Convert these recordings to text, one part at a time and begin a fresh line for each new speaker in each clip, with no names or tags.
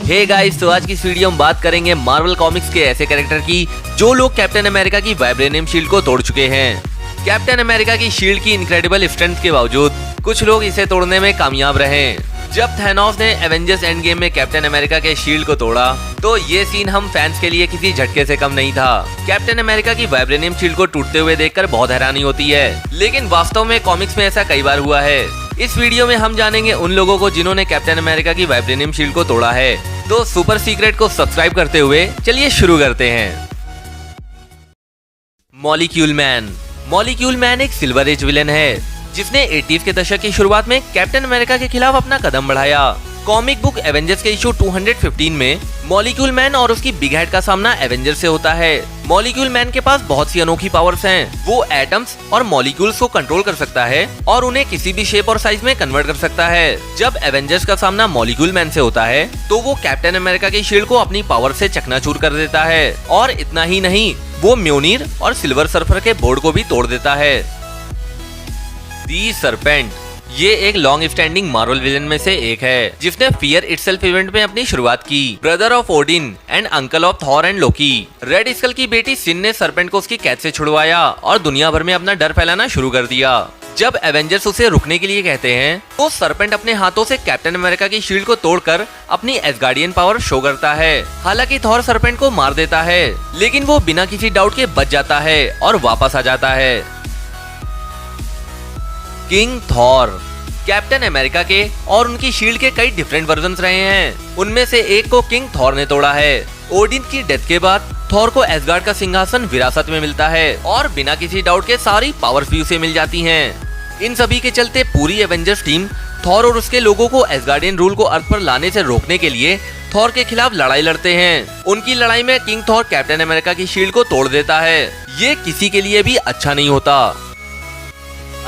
Hey guys, तो आज की इस वीडियो में बात करेंगे मार्वल कॉमिक्स के ऐसे कैरेक्टर की जो लोग कैप्टन अमेरिका की वाइब्रेनियम शील्ड को तोड़ चुके हैं। कैप्टन अमेरिका की शील्ड की इनक्रेडिबल स्ट्रेंथ के बावजूद कुछ लोग इसे तोड़ने में कामयाब रहे। जब थैनोस ने एवेंजर्स एंड गेम में कैप्टन अमेरिका के शील्ड को तोड़ा तो ये सीन हम फैंस के लिए किसी झटके से कम नहीं था। कैप्टन अमेरिका की वाइब्रेनियम शील्ड को टूटते हुए देखकर बहुत हैरानी होती है, लेकिन वास्तव में कॉमिक्स में ऐसा कई बार हुआ है। इस वीडियो में हम जानेंगे उन लोगों को जिन्होंने कैप्टन अमेरिका की वाइब्रेनियम शील्ड को तोड़ा है। तो सुपर सीक्रेट को सब्सक्राइब करते हुए चलिए शुरू करते हैं। Molecule man. मॉलिक्यूल मैन एक सिल्वर एज विलेन है जिसने 80s के दशक की शुरुआत में कैप्टन अमेरिका के खिलाफ अपना कदम बढ़ाया। कॉमिक बुक एवेंजर्स के इशू 215 में मॉलिक्यूल मैन और उसकी बिग हेड का सामना एवेंजर्स से होता है। मॉलिक्यूल मैन के पास बहुत सी अनोखी पावर्स हैं। वो एटम्स और मॉलिक्यूल्स को कंट्रोल कर सकता है और उन्हें किसी भी शेप और साइज में कन्वर्ट कर सकता है। जब एवेंजर्स का सामना मॉलिक्यूल मैन से होता है तो वो कैप्टन अमेरिका की शील्ड को अपनी पावर से चकनाचूर कर देता है और इतना ही नहीं, वो म्योनीर और सिल्वर सर्फर के बोर्ड को भी तोड़ देता है। दी सरपेंट। ये एक लॉन्ग स्टैंडिंग मार्वल विलेन में से एक है जिसने फियर इटसेल्फ इवेंट में अपनी शुरुआत की। Brother of Odin and uncle of Thor and Loki. Red Skull की बेटी सिन ने सरपेंट को उसकी कैद से छुड़वाया और दुनिया भर में अपना डर फैलाना शुरू कर दिया। जब एवेंजर्स उसे रुकने के लिए कहते हैं तो सरपेंट अपने हाथों से कैप्टन अमेरिका की शील्ड को तोड़कर अपनी एसगार्डियन पावर शो करता है। हालांकि थॉर सरपेंट को मार देता है, लेकिन वो बिना किसी डाउट के बच जाता है और वापस आ जाता है। King Thor. कैप्टन अमेरिका के और उनकी शील्ड के कई डिफरेंट वर्जन्स रहे हैं। उनमें से एक को किंग थॉर ने तोड़ा है। ओडिन की डेथ के बाद थॉर को एसगार्ड का सिंहासन विरासत में मिलता है और बिना किसी डाउट के सारी पावर्स भी उसे मिल जाती हैं। इन सभी के चलते पूरी एवेंजर्स टीम थॉर और उसके लोगों को एसगार्डियन रूल को अर्थ पर लाने से रोकने के लिए थॉर के खिलाफ लड़ाई लड़ते हैं। उनकी लड़ाई में किंग थॉर कैप्टन अमेरिका की शील्ड को तोड़ देता है। ये किसी के लिए भी अच्छा नहीं होता।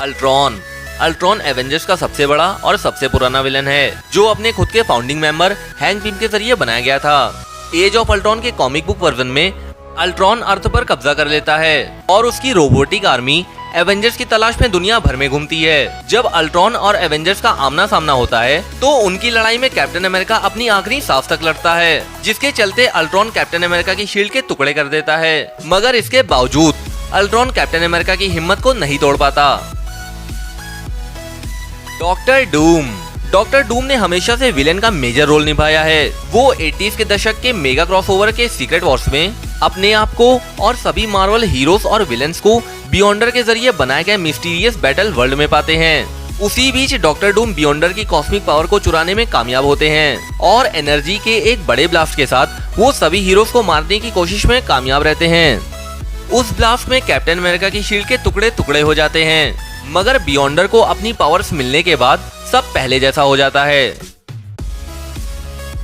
अल्ट्रॉन। अल्ट्रॉन एवेंजर्स का सबसे बड़ा और सबसे पुराना विलन है जो अपने खुद के फाउंडिंग मेंबर हैंक पिम के जरिए बनाया गया था। एज ऑफ अल्ट्रॉन के कॉमिक बुक वर्जन में अल्ट्रॉन अर्थ पर कब्जा कर लेता है और उसकी रोबोटिक आर्मी एवेंजर्स की तलाश में दुनिया भर में घूमती है। जब अल्ट्रॉन और एवेंजर्स का आमना सामना होता है तो उनकी लड़ाई में कैप्टन अमेरिका अपनी आखिरी सांस तक लड़ता है, जिसके चलते अल्ट्रॉन कैप्टन अमेरिका की शील्ड के टुकड़े कर देता है। मगर इसके बावजूद अल्ट्रॉन कैप्टन अमेरिका की हिम्मत को नहीं तोड़ पाता। डॉक्टर डूम। डॉक्टर डूम ने हमेशा से विलेन का मेजर रोल निभाया है। वो 80s के दशक के मेगा क्रॉसओवर के सीक्रेट वॉर्स में अपने आप को और सभी मार्वल हीरोज और विलेन्स को बियॉन्डर के जरिए बनाए गए मिस्टीरियस बैटल वर्ल्ड में पाते हैं। उसी बीच डॉक्टर डूम बियॉन्डर की कॉस्मिक पावर को चुराने में कामयाब होते हैं और एनर्जी के एक बड़े ब्लास्ट के साथ वो सभी हीरोज को मारने की कोशिश में कामयाब रहते हैं। उस ब्लास्ट में कैप्टन अमेरिका की शील्ड के टुकड़े टुकड़े हो जाते हैं, मगर बियॉन्डर को अपनी पावर्स मिलने के बाद सब पहले जैसा हो जाता है।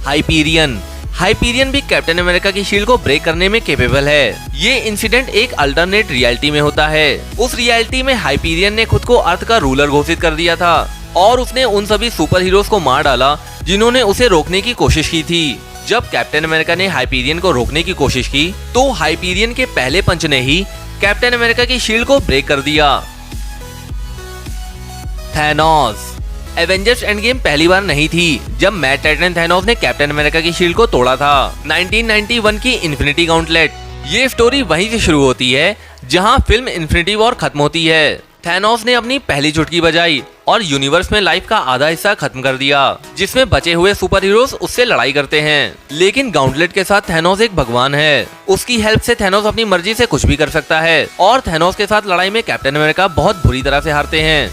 हाइपीरियन। हाइपीरियन भी कैप्टन अमेरिका की शील्ड को ब्रेक करने में कैपेबल है। ये इंसिडेंट एक अल्टरनेट रियलिटी में होता है। उस रियलिटी में हाइपीरियन ने खुद को अर्थ का रूलर घोषित कर दिया था और उसने उन सभी सुपर हीरोज को मार डाला जिन्होंने उसे रोकने की कोशिश की थी। जब कैप्टन अमेरिका ने हाइपीरियन को रोकने की कोशिश की तो हाइपीरियन के पहले पंच ने ही कैप्टन अमेरिका की शील्ड को ब्रेक कर दिया। थैनोस। एवेंजर्स एंड गेम पहली बार नहीं थी जब मैड टाइटन थैनोस ने कैप्टन अमेरिका की शील्ड को तोड़ा था। 1991 की इन्फिनिटी गॉन्टलेट। ये स्टोरी वहीं से शुरू होती है जहां फिल्म इन्फिनिटी वॉर खत्म होती है। थैनोस ने अपनी पहली चुटकी बजाई और यूनिवर्स में लाइफ का आधा हिस्सा खत्म कर दिया, जिसमें बचे हुए सुपर हीरोज उससे लड़ाई करते हैं। लेकिन गॉन्टलेट के साथ थैनोस एक भगवान है। उसकी हेल्प से थैनोस अपनी मर्जी से कुछ भी कर सकता है और थैनोस के साथ लड़ाई में कैप्टन अमेरिका बहुत बुरी तरह से हारते हैं,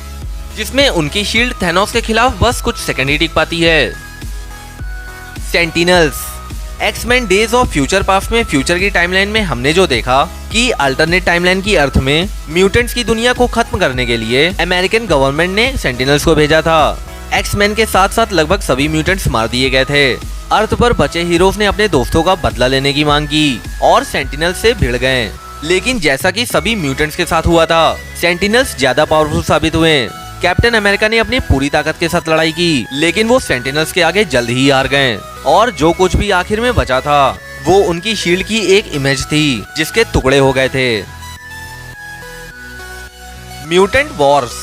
जिसमें उनकी शील्ड थैनोस के खिलाफ बस कुछ सेकंड ही टिक पाती है। Sentinels. X-Men days of future past में फ्यूचर की टाइमलाइन में हमने जो देखा कि अल्टरनेट टाइमलाइन की अर्थ में म्यूटेंट्स की दुनिया को खत्म करने के लिए अमेरिकन गवर्नमेंट ने सेंटिनल्स को भेजा था। एक्समैन के साथ साथ लगभग सभी म्यूटेंट्स मार दिए गए थे। अर्थ पर बचे हीरोज ने अपने दोस्तों का बदला लेने की मांग की और सेंटिनल्स से भिड़ गए। लेकिन जैसा कि सभी म्यूटेंट्स के साथ हुआ था, सेंटिनल्स ज्यादा पावरफुल साबित हुए। कैप्टन अमेरिका ने अपनी पूरी ताकत के साथ लड़ाई की, लेकिन वो सेंटिनल्स के आगे जल्द ही हार गए और जो कुछ भी आखिर में बचा था वो उनकी शील्ड की एक इमेज थी जिसके टुकड़े हो गए थे। Mutant Wars.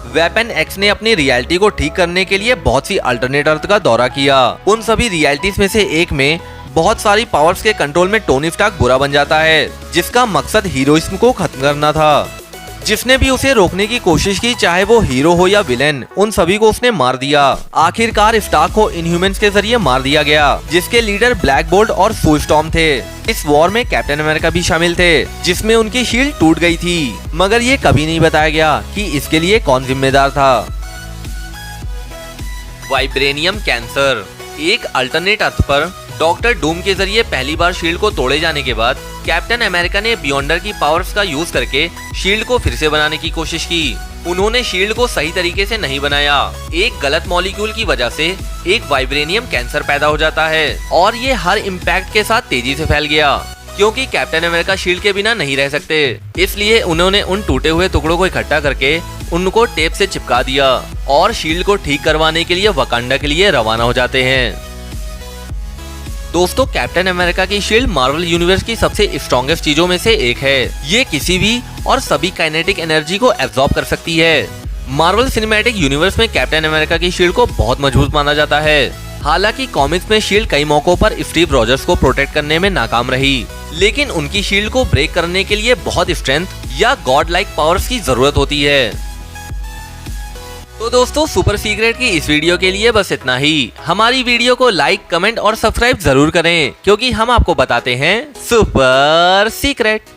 वेपन एक्स ने अपनी रियलिटी को ठीक करने के लिए बहुत सी अल्टरनेट अर्थ का दौरा किया। उन सभी रियलिटीज में से एक में बहुत सारी पावर्स के कंट्रोल में टोनी स्टार्क बुरा बन जाता है, जिसका मकसद हीरोइज्म को खत्म करना था। जिसने भी उसे रोकने की कोशिश की, चाहे वो हीरो हो या विलेन, उन सभी को उसने मार दिया। आखिरकार स्टार्क को इनह्यूमंस के जरिए मार दिया गया, जिसके लीडर ब्लैक बोल्ट और सू स्टॉर्म थे। इस वॉर में कैप्टन अमेरिका भी शामिल थे, जिसमें उनकी शील्ड टूट गई थी, मगर ये कभी नहीं बताया गया कि इसके लिए कौन जिम्मेदार था। Vibranium cancer. एक अल्टरनेट अर्थ पर डॉक्टर डूम के जरिए पहली बार शील्ड को तोड़े जाने के बाद कैप्टन अमेरिका ने बियॉन्डर की पावर्स का यूज करके शील्ड को फिर से बनाने की कोशिश की। उन्होंने शील्ड को सही तरीके से नहीं बनाया। एक गलत मॉलिक्यूल की वजह से एक वाइब्रेनियम कैंसर पैदा हो जाता है और ये हर इम्पैक्ट के साथ तेजी से फैल गया, क्योंकि कैप्टन अमेरिका शील्ड के बिना नहीं रह सकते। इसलिए उन्होंने उन टूटे हुए टुकड़ों को इकट्ठा करके उनको टेप से चिपका दिया और शील्ड को ठीक करवाने के लिए वकांडा के लिए रवाना हो जाते हैं। दोस्तों, कैप्टन अमेरिका की शील्ड मार्वल यूनिवर्स की सबसे स्ट्रॉन्गेस्ट चीजों में से एक है। ये किसी भी और सभी काइनेटिक एनर्जी को एब्जॉर्ब कर सकती है। मार्वल सिनेमैटिक यूनिवर्स में कैप्टन अमेरिका की शील्ड को बहुत मजबूत माना जाता है। हालांकि कॉमिक्स में शील्ड कई मौकों पर स्टीव रॉजर्स को प्रोटेक्ट करने में नाकाम रही, लेकिन उनकी शील्ड को ब्रेक करने के लिए बहुत स्ट्रेंथ या गॉड लाइक पावर्स की जरूरत होती है। तो दोस्तों, सुपर सीक्रेट की इस वीडियो के लिए बस इतना ही। हमारी वीडियो को लाइक, कमेंट और सब्सक्राइब जरूर करें, क्योंकि हम आपको बताते हैं सुपर सीक्रेट।